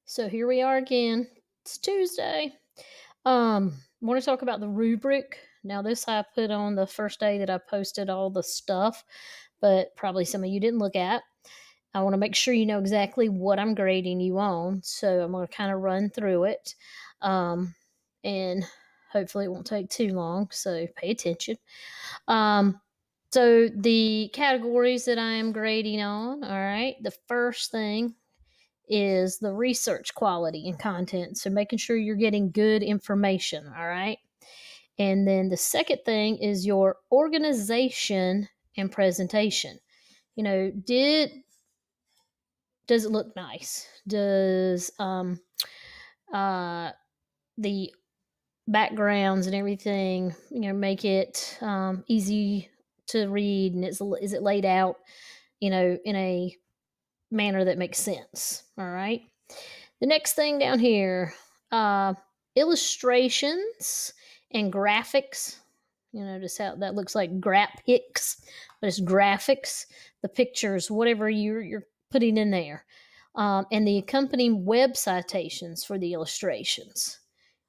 So here we are again. It's Tuesday. Want to talk about the rubric. Now, this I put on the first day that I posted all the stuff, but probably some of you didn't look at. I want to make sure you know exactly what I'm grading you on. So I'm going to kind of run through it. And hopefully it won't take too long. So pay attention. Um, so the categories that I am grading on, all right, the first thing is the research quality and content. So making sure you're getting good information, all right? And then the second thing is your organization and presentation. You know, does it look nice? Does the backgrounds and everything, make it easy to read, and is it laid out, in a manner that makes sense? All right. The next thing down here, illustrations and graphics. Just how that looks like graphics, but it's graphics, the pictures, whatever you're putting in there, and the accompanying web citations for the illustrations.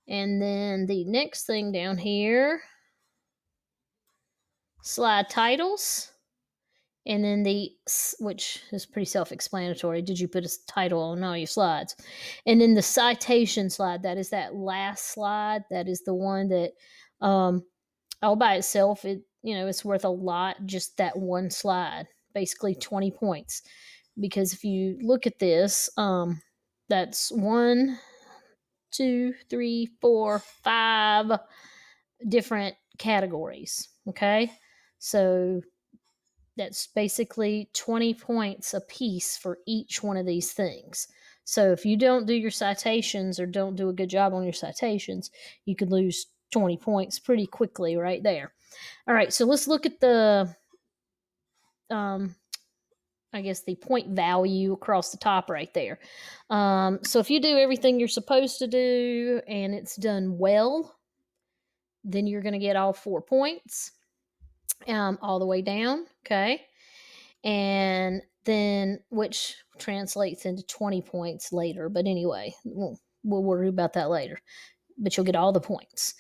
And then the next thing down here, slide titles. And then which is pretty self-explanatory. Did you put a title on all your slides? And then the citation slide, that is that last slide. That is the one that all by itself, it's worth a lot, just that one slide, basically 20 points. Because if you look at this, that's 1, 2, 3, 4, 5 different categories. Okay. So that's basically 20 points a piece for each one of these things. So if you don't do your citations or don't do a good job on your citations, you could lose 20 points pretty quickly right there. All right, so let's look at the, the point value across the top right there. So if you do everything you're supposed to do and it's done well, then you're going to get all 4 points all the way down, okay? And then which translates into 20 points later. But anyway, we'll worry about that later. But you'll get all the points.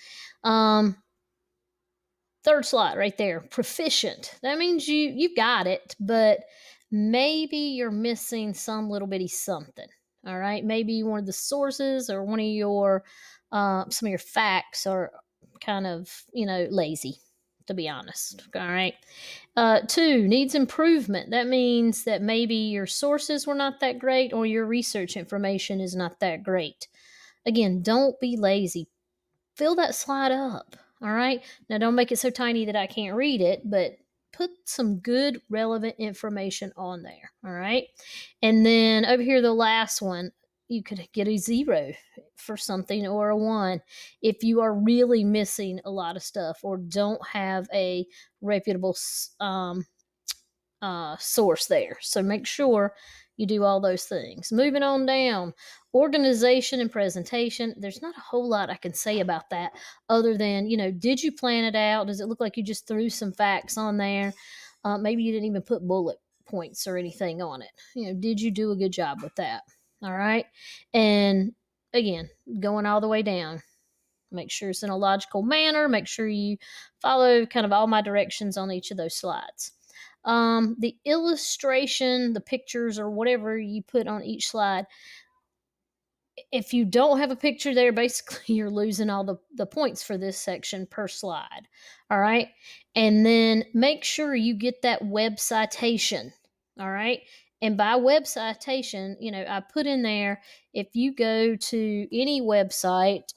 Third slide right there, proficient. That means you've got it, but maybe you're missing some little bitty something. All right, maybe one of the sources or one of your some of your facts are kind of lazy, to be honest. All right. 2, needs improvement. That means that maybe your sources were not that great or your research information is not that great. Again, don't be lazy. Fill that slide up. All right. Now, don't make it so tiny that I can't read it, but put some good, relevant information on there. All right. And then over here, the last one, you could get a 0 for something or a 1 if you are really missing a lot of stuff or don't have a reputable source there. So make sure you do all those things. Moving on down, organization and presentation. There's not a whole lot I can say about that other than, did you plan it out? Does it look like you just threw some facts on there? Maybe you didn't even put bullet points or anything on it. Did you do a good job with that? All right. And again, going all the way down, make sure it's in a logical manner. Make sure you follow kind of all my directions on each of those slides. The illustration, the pictures, or whatever you put on each slide, if you don't have a picture there, basically you're losing all the points for this section per slide. All right. And then make sure you get that web citation. All right. And by web citation, I put in there, if you go to any website,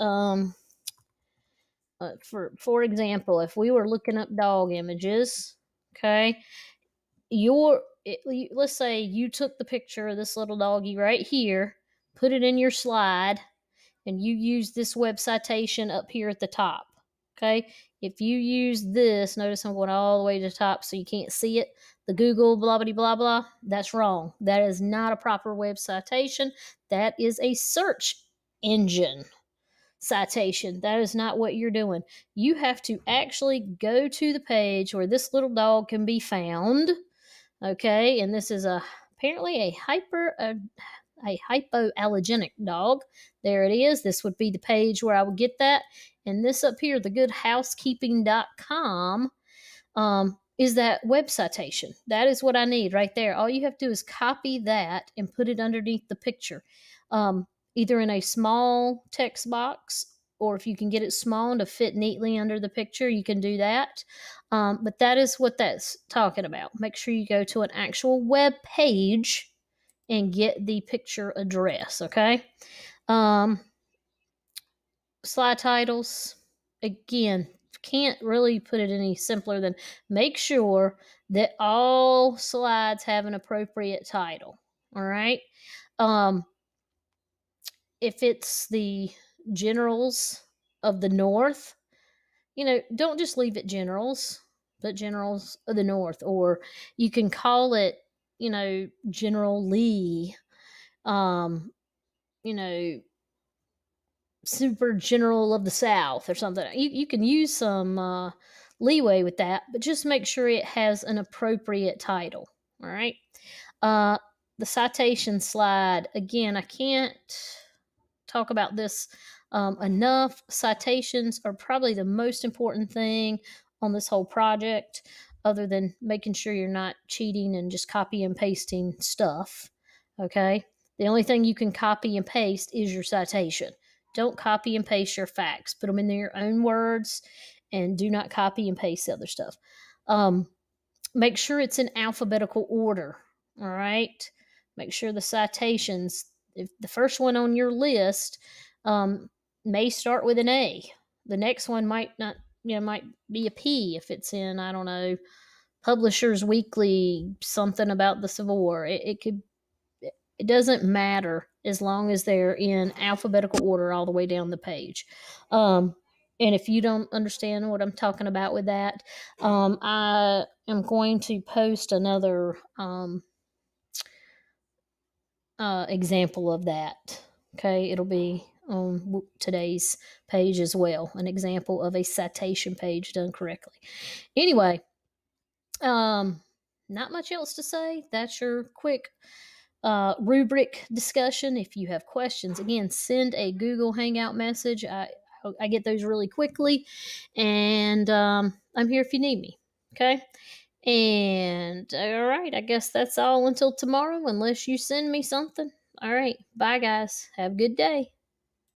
for example, if we were looking up dog images, okay, let's say you took the picture of this little doggy right here, put it in your slide, and you use this web citation up here at the top. Okay. If you use this, notice I'm going all the way to the top so you can't see it. The Google blah, blah, blah, blah. That's wrong. That is not a proper web citation. That is a search engine citation. That is not what you're doing. You have to actually go to the page where this little dog can be found. Okay. And this is apparently a a hypoallergenic dog. There it is. This would be the page where I would get that. And this up here, thegoodhousekeeping.com, is that web citation. That is what I need right there. All you have to do is copy that and put it underneath the picture, either in a small text box, or if you can get it small to fit neatly under the picture, you can do that. But that is what that's talking about. Make sure you go to an actual web page and get the picture address, okay? Slide titles, again, can't really put it any simpler than make sure that all slides have an appropriate title, all right? If it's the generals of the North, don't just leave it generals, but generals of the North, or you can call it, General Lee, Super General of the South or something. You can use some leeway with that, but just make sure it has an appropriate title. All right. The citation slide, again, I can't talk about this enough. Citations are probably the most important thing on this whole project, other than making sure you're not cheating and just copy and pasting stuff. Okay. The only thing you can copy and paste is your citation. Don't copy and paste your facts. Put them in your own words, and do not copy and paste other stuff. Make sure it's in alphabetical order. All right. Make sure the citations, if the first one on your list may start with an A, the next one might not, might be a P if it's in, I don't know, Publishers Weekly, something about the Civil War. It doesn't matter as long as they're in alphabetical order all the way down the page. And if you don't understand what I'm talking about with that, I am going to post another example of that. Okay, it'll be on today's page as well, an example of a citation page done correctly. Anyway, not much else to say. That's your quick rubric discussion. If you have questions, again, send a Google Hangout message. I get those really quickly, and I'm here if you need me. Okay. And all right, I guess that's all until tomorrow, unless you send me something. All right. Bye, guys. Have a good day.